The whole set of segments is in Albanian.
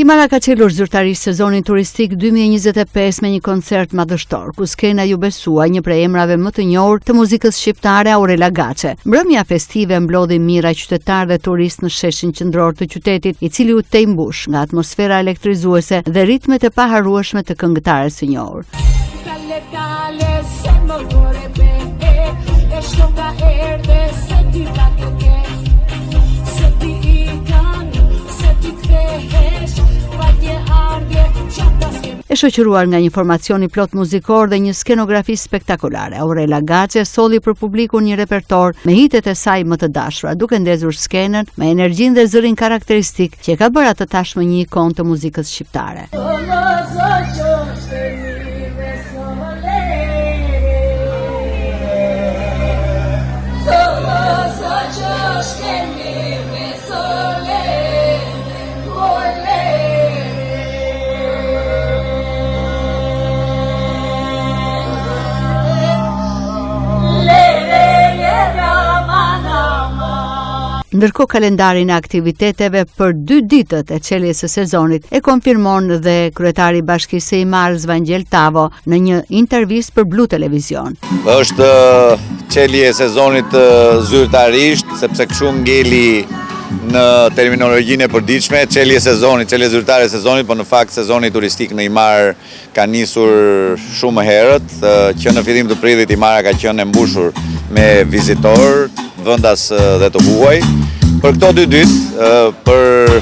Himara ka çelur zyrtarisht sezonin turistik 2025 me një koncert madhështor, ku skena ju besua një prej emrave më të njohur të muzikës shqiptare, Aurela Gaçe. Mbrëmja festive mblodhi mijëra qytetarë dhe turistë në sheshin qendror të qytetit, i cili u tejmbush nga atmosfera elektrizuese dhe ritmet e paharrueshme të këngëtares së njohur. E shoqëruar nga një formacion i plot muzikor dhe një skenografi spektakolare, Aurela Gaçe solli për publikun një repertor me hitet e saj më të dashura, duke ndezur skenën me energjinë dhe zërin karakteristik që ka bërë atë tashmë një ikonë të muzikës shqiptare. Ndërkohë kalendarin e aktiviteteve për 2 ditët e çeljes së sezonit e konfirmon dhe kryetari i Bashkisë së Himarës Vangel Tavo në një intervistë për Blu Televizion. Është çelje e sezonit zyrtarisht, sepse kështu ngeli në terminologjinë e përditshme, çelje sezonit, çelje zyrtare e sezonit, por në fakt sezoni turistik në Himar ka nisur shumë herët, që në fillim të prillit Himara ka qenë e mbushur me vizitor, vendas dhe të huaj. Për këto 2 ditë, për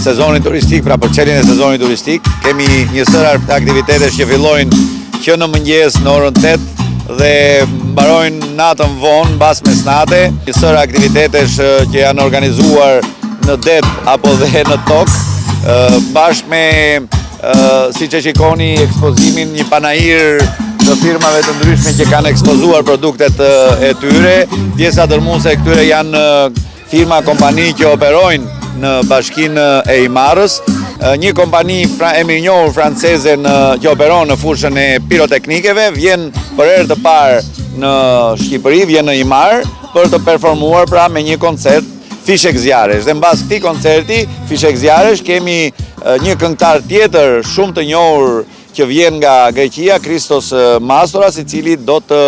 sezonin turistik, pra për çeljen e sezonit turistik, kemi një sër aktivitetesh që fillojnë që në mëngjes në orën 8 dhe mbarojnë natën vonë, mbas mesnate. Një sër aktivitetesh që janë organizuar në det apo dhe në tokë, bashkë me, siç e shikoni, ekspozimin, një panajir të firmave të ndryshme që kanë ekspozuar produktet e tyre. Pjesa dërmuese e këtyre janë firma, kompani që operojnë në bashkinë e Himarës, një kompani e mirënjohur franceze që operon në fushën e piroteknikeve, vjen për herë të parë në Shqipëri, vjen në Himar për të performuar pra me një koncert Fishek Zjaresh. Dhe mbas këtij koncerti Fishek Zjaresh kemi një këngëtar tjetër shumë të njohur që vjen nga Greqia, Christos Mastoras, i cili do të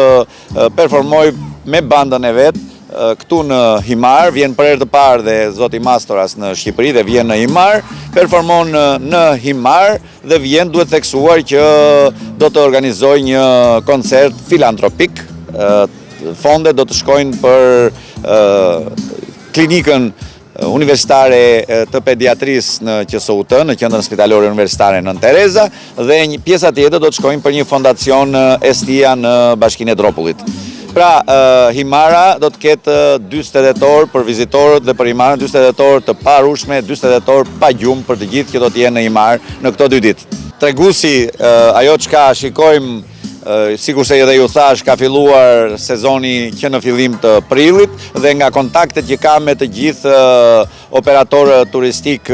performoj me bandën e vet këtu në Himar. Vjen për herë të parë dhe zoti Mastoras në Shqipëri dhe vjen në Himar, performon në Himar dhe vjen, duhet theksuar që do të organizoj një koncert filantropik. Fondet do të shkojnë për klinikën universitare të pediatrisë në QSUT, në Qendrën Spitalore Universitare Nën Tereza, dhe një pjesa tjetër do të shkojnë për një fondacion Estia në Bashkinë e Dropullit. Pra, Himara do të ketë 40 dhjetor për vizitorët dhe për Himarën, 40 dhjetor të parushme, 40 dhjetor pa gjumë për të gjithë që do të jenë në Himar në këto 2 ditë. Treguesi, ajo çka shikojmë, sikur se edhe ju thash, ka filluar sezoni që në fillim të prillit dhe nga kontaktet që ka me të gjithë operatorë turistik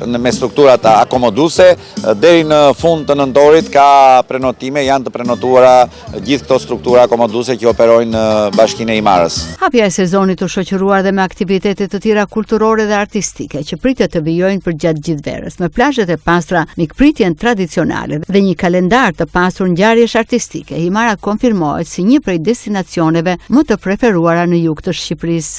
me strukturat akomoduese, deri në fund të nëntorit ka prenotime, janë të prenotuara gjithë këto struktura akomoduese që operojnë në Bashkinë e Himarës. Hapja e sezonit u shoqëruar dhe me aktivitete të tjera kulturore dhe artistike që pritet të vijojnë për gjatë gjithë verës, me plazhet e pastra, mikpritjen tradicionale dhe një kalendar të pasur ngjarjesh artistike. Himara konfirmohet si një prej destinacioneve më të preferuara në jug të Shqipërisë.